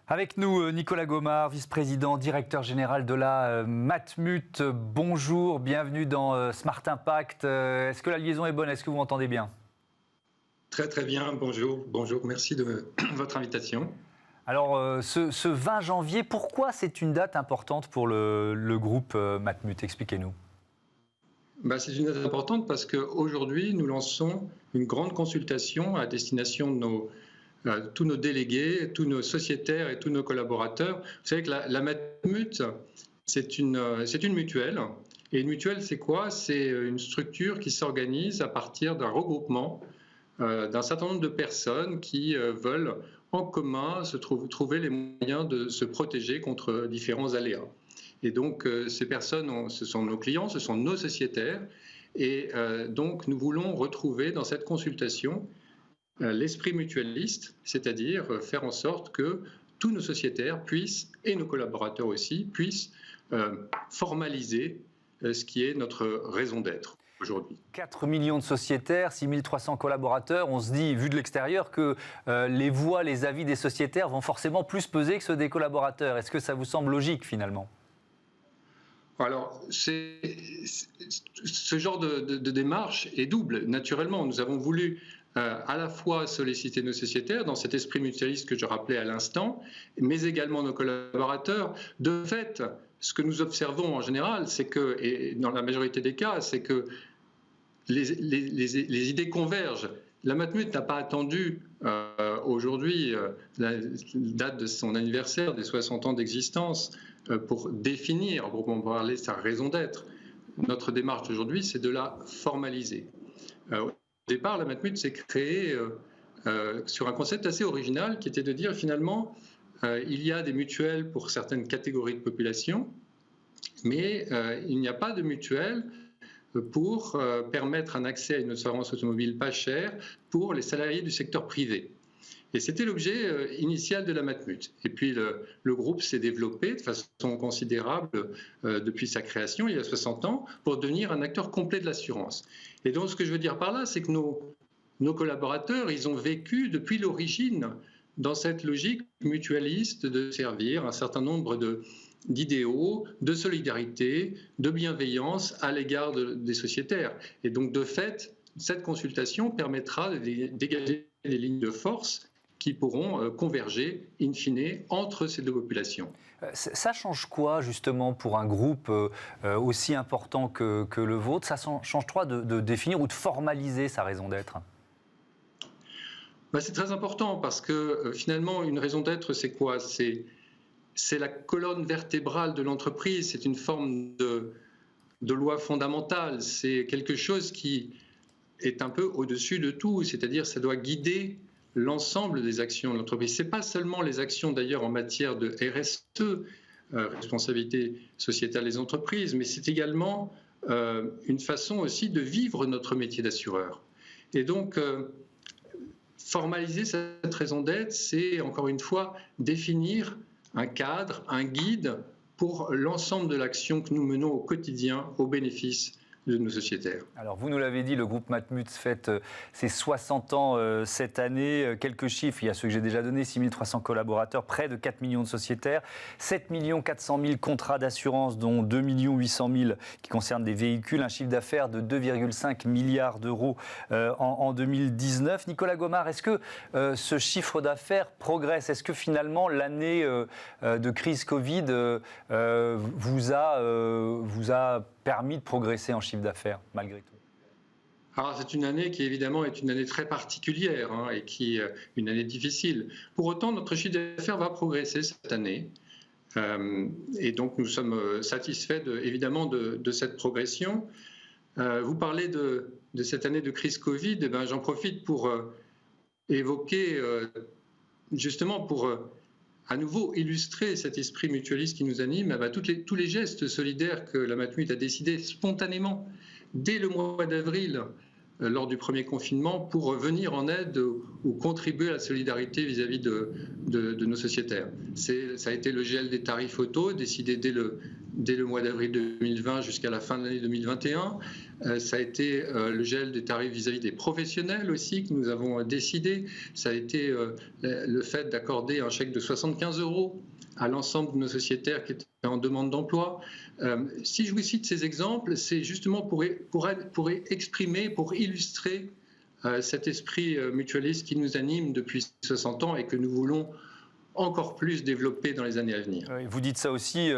Avec nous, Nicolas Gomard, vice-président, directeur général de la Matmut. Bonjour, bienvenue dans Smart Impact. Est-ce que la liaison est bonne? Est-ce que vous m'entendez bien? Très très bien, bonjour, merci de votre invitation. Alors, ce 20 janvier, pourquoi c'est une date importante pour le groupe Matmut? Expliquez-nous. C'est une date importante parce qu'aujourd'hui, nous lançons une grande consultation à destination de tous nos délégués, tous nos sociétaires et tous nos collaborateurs. Vous savez que la Matmut, c'est une mutuelle. Et une mutuelle, c'est quoi? C'est une structure qui s'organise à partir d'un regroupement d'un certain nombre de personnes qui veulent en commun trouver les moyens de se protéger contre différents aléas. Et donc ces personnes, ce sont nos clients, ce sont nos sociétaires. Et donc nous voulons retrouver dans cette consultation l'esprit mutualiste, c'est-à-dire faire en sorte que tous nos sociétaires puissent, et nos collaborateurs aussi, puissent formaliser ce qui est notre raison d'être aujourd'hui. 4 millions de sociétaires, 6300 collaborateurs. On se dit, vu de l'extérieur, que les voix, les avis des sociétaires vont forcément plus peser que ceux des collaborateurs. Est-ce que ça vous semble logique finalement? Alors, ce genre de démarche est double. Naturellement, nous avons voulu à la fois solliciter nos sociétaires dans cet esprit mutualiste que je rappelais à l'instant, mais également nos collaborateurs. De fait, ce que nous observons en général, c'est que, et dans la majorité des cas, c'est que les idées convergent. La Matmut n'a pas attendu aujourd'hui la date de son anniversaire, des 60 ans d'existence, pour définir, pour parler, sa raison d'être. Notre démarche aujourd'hui, c'est de la formaliser. Au départ, la Matmut s'est créée sur un concept assez original qui était de dire finalement, il y a des mutuelles pour certaines catégories de population, mais il n'y a pas de mutuelle pour permettre un accès à une assurance automobile pas chère pour les salariés du secteur privé. Et c'était l'objet initial de la Matmut. Et puis le groupe s'est développé de façon considérable depuis sa création, il y a 60 ans, pour devenir un acteur complet de l'assurance. Et donc ce que je veux dire par là, c'est que nos collaborateurs, ils ont vécu depuis l'origine dans cette logique mutualiste de servir un certain nombre d'idéaux, de solidarité, de bienveillance à l'égard des sociétaires. Et donc, de fait, cette consultation permettra de dégager des lignes de force qui pourront converger, in fine, entre ces deux populations. Ça change quoi, justement, pour un groupe aussi important que le vôtre? Ça change quoi de définir ou de formaliser sa raison d'être? C'est très important parce que, finalement, une raison d'être, c'est quoi? C'est la colonne vertébrale de l'entreprise, c'est une forme de loi fondamentale, c'est quelque chose qui est un peu au-dessus de tout, c'est-à-dire ça doit guider l'ensemble des actions de l'entreprise. Ce n'est pas seulement les actions d'ailleurs en matière de RSE, responsabilité sociétale des entreprises, mais c'est également une façon aussi de vivre notre métier d'assureur. Et donc, formaliser cette raison d'être, c'est encore une fois définir un cadre, un guide pour l'ensemble de l'action que nous menons au quotidien au bénéfice de nos sociétaires. Alors, vous nous l'avez dit, le groupe Matmut fête ses 60 ans cette année. Quelques chiffres, il y a ceux que j'ai déjà donnés, 6300 collaborateurs, près de 4 millions de sociétaires, 7 400 000 contrats d'assurance, dont 2 800 000 qui concernent des véhicules, un chiffre d'affaires de 2,5 milliards d'euros en 2019. Nicolas Gomard, est-ce que ce chiffre d'affaires progresse? Est-ce que finalement l'année de crise Covid vous a permis de progresser en chiffre d'affaires, malgré tout? Alors, c'est une année qui, évidemment, est une année très particulière et qui est une année difficile. Pour autant, notre chiffre d'affaires va progresser cette année. Et donc, nous sommes satisfaits, évidemment, de cette progression. Vous parlez de cette année de crise Covid. Eh bien, j'en profite pour évoquer, justement, pour à nouveau illustrer cet esprit mutualiste qui nous anime, tous les gestes solidaires que la Matmut a décidé spontanément, dès le mois d'avril, lors du premier confinement pour venir en aide ou contribuer à la solidarité vis-à-vis de nos sociétaires. Ça a été le gel des tarifs auto, décidé dès le mois d'avril 2020 jusqu'à la fin de l'année 2021. Ça a été le gel des tarifs vis-à-vis des professionnels aussi que nous avons décidé. Ça a été le fait d'accorder un chèque de 75 € à l'ensemble de nos sociétaires qui étaient en demande d'emploi. Si je vous cite ces exemples, c'est justement pour exprimer, pour illustrer cet esprit mutualiste qui nous anime depuis 60 ans et que nous voulons encore plus développer dans les années à venir. Vous dites ça aussi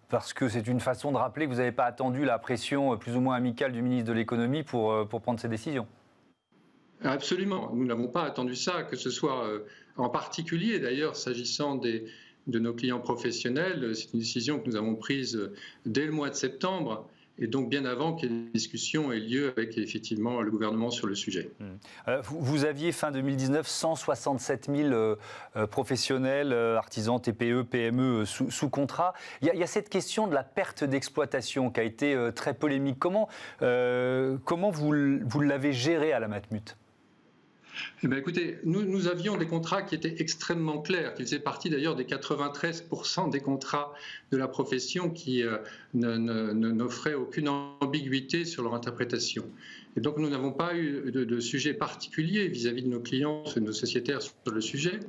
parce que c'est une façon de rappeler que vous n'avez pas attendu la pression plus ou moins amicale du ministre de l'économie pour prendre ces décisions. Absolument, nous n'avons pas attendu ça, que ce soit en particulier d'ailleurs s'agissant de nos clients professionnels. C'est une décision que nous avons prise dès le mois de septembre et donc bien avant que les discussions aient lieu avec effectivement le gouvernement sur le sujet. Vous aviez fin 2019 167 000 professionnels, artisans, TPE, PME sous contrat. Il y a cette question de la perte d'exploitation qui a été très polémique. Comment vous l'avez gérée à la Matmut ? Eh bien, écoutez, nous avions des contrats qui étaient extrêmement clairs, qui faisaient partie d'ailleurs des 93% des contrats de la profession qui n'offraient aucune ambiguïté sur leur interprétation. Et donc nous n'avons pas eu de sujet particulier vis-à-vis de nos clients, de nos sociétaires sur le sujet.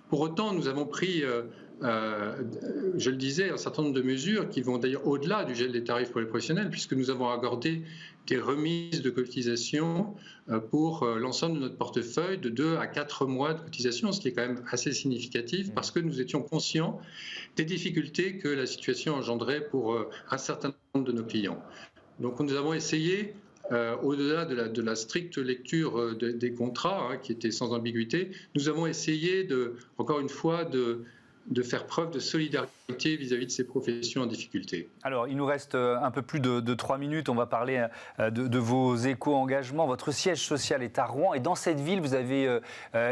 Pour autant, nous avons pris, je le disais, un certain nombre de mesures qui vont d'ailleurs au-delà du gel des tarifs pour les professionnels, puisque nous avons accordé des remises de cotisation pour l'ensemble de notre portefeuille de 2 à 4 mois de cotisation, ce qui est quand même assez significatif parce que nous étions conscients des difficultés que la situation engendrait pour un certain nombre de nos clients. Donc nous avons essayé, au-delà de la stricte lecture des contrats, qui étaient sans ambiguïté, nous avons essayé, encore une fois, de faire preuve de solidarité vis-à-vis de ces professions en difficulté. Alors, il nous reste un peu plus de 3 minutes. On va parler de vos éco-engagements. Votre siège social est à Rouen. Et dans cette ville, vous avez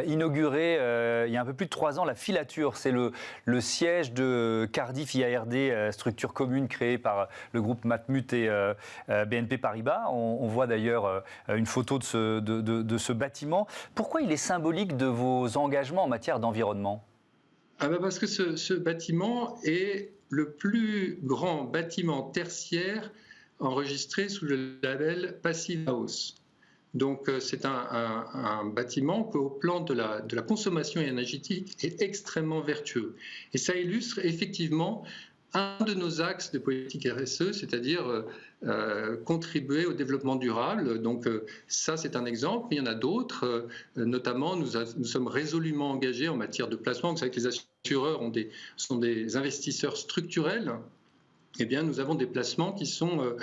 inauguré, il y a un peu plus de 3 ans, la Filature. C'est le siège de Cardiff IARD, structure commune créée par le groupe Matmut et BNP Paribas. On voit d'ailleurs une photo de ce bâtiment. Pourquoi il est symbolique de vos engagements en matière d'environnement ? Parce que ce bâtiment est le plus grand bâtiment tertiaire enregistré sous le label Passive House. Donc c'est un bâtiment qui, au plan de la consommation énergétique, est extrêmement vertueux. Et ça illustre effectivement un de nos axes de politique RSE, c'est-à-dire contribuer au développement durable. Donc ça, c'est un exemple, mais il y en a d'autres. Notamment, nous sommes résolument engagés en matière de placement. Vous savez que les assureurs sont des investisseurs structurels. Eh bien, nous avons des placements qui sont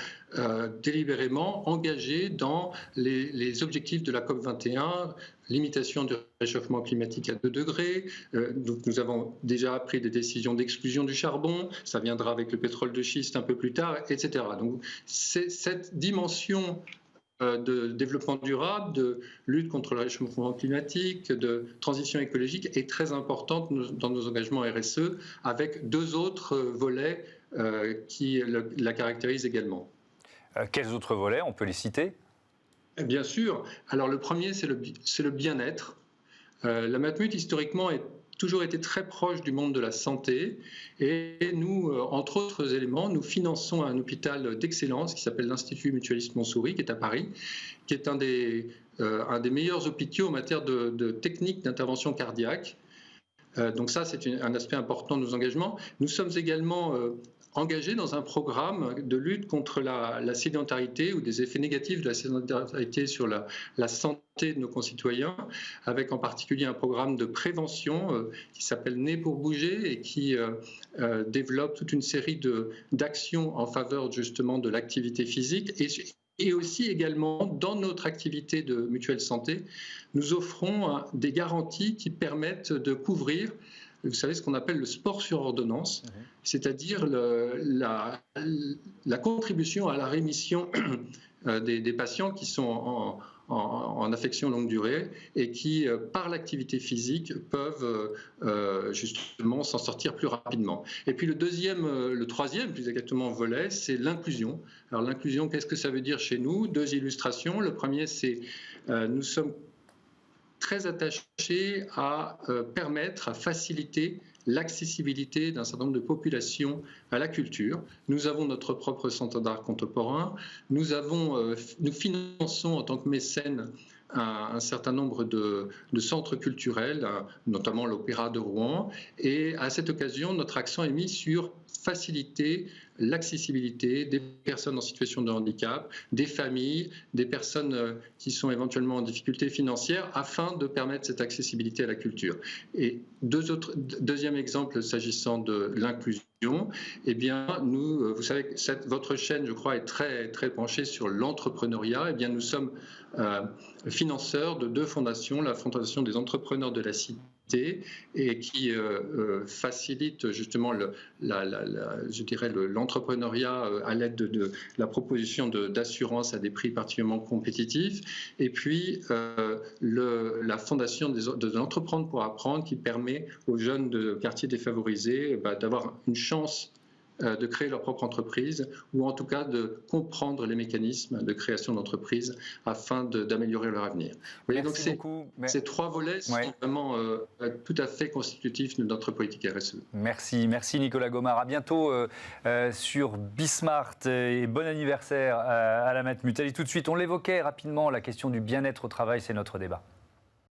délibérément engagés dans les objectifs de la COP21, limitation du réchauffement climatique à 2 degrés. Donc nous avons déjà pris des décisions d'exclusion du charbon, ça viendra avec le pétrole de schiste un peu plus tard, etc. Donc cette dimension de développement durable, de lutte contre le réchauffement climatique, de transition écologique est très importante dans nos engagements RSE, avec 2 autres volets qui la caractérisent également. Quels autres volets? On peut les citer? Bien sûr. Alors le premier, c'est le bien-être. La Matmut, historiquement, a toujours été très proche du monde de la santé. Et nous, entre autres éléments, nous finançons un hôpital d'excellence qui s'appelle l'Institut Mutualiste Montsouris, qui est à Paris, qui est un des meilleurs hôpitaux en matière de techniques d'intervention cardiaque. Donc ça, c'est un aspect important de nos engagements. Nous sommes également engagés dans un programme de lutte contre la sédentarité ou des effets négatifs de la sédentarité sur la santé de nos concitoyens, avec en particulier un programme de prévention qui s'appelle Né pour bouger et qui développe toute une série d'actions en faveur justement de l'activité physique. Et aussi également, dans notre activité de mutuelle santé, nous offrons des garanties qui permettent de couvrir, vous savez, ce qu'on appelle le sport sur ordonnance, c'est-à-dire la contribution à la rémission des patients qui sont en affection longue durée et qui, par l'activité physique, peuvent justement s'en sortir plus rapidement. Et puis le troisième, plus exactement, volet, c'est l'inclusion. Alors l'inclusion, qu'est-ce que ça veut dire chez nous? Deux illustrations. Le premier, c'est nous sommes très attachés à permettre, à faciliter l'accessibilité d'un certain nombre de populations à la culture. Nous avons notre propre centre d'art contemporain. Nous finançons en tant que mécène un certain nombre de centres culturels, notamment l'Opéra de Rouen. Et à cette occasion, notre accent est mis sur faciliter l'accessibilité des personnes en situation de handicap, des familles, des personnes qui sont éventuellement en difficulté financière, afin de permettre cette accessibilité à la culture. Et deuxième exemple s'agissant de l'inclusion, eh bien, vous savez que votre chaîne, je crois, est très, très penchée sur l'entrepreneuriat. Eh bien, nous sommes financeurs de deux fondations, la Fondation des entrepreneurs de la Cité, et qui facilite justement l'entrepreneuriat à l'aide de la proposition d'assurance à des prix particulièrement compétitifs, et puis la fondation de l'Entreprendre pour apprendre, qui permet aux jeunes de quartiers défavorisés d'avoir une chance de créer leur propre entreprise, ou en tout cas de comprendre les mécanismes de création d'entreprise afin d'améliorer leur avenir. Vous voyez, donc ces trois volets sont vraiment tout à fait constitutifs de notre politique RSE. Merci Nicolas Gomard. À bientôt sur Bismart, et bon anniversaire à la Matmut. Allez, tout de suite, on l'évoquait rapidement, la question du bien-être au travail, c'est notre débat.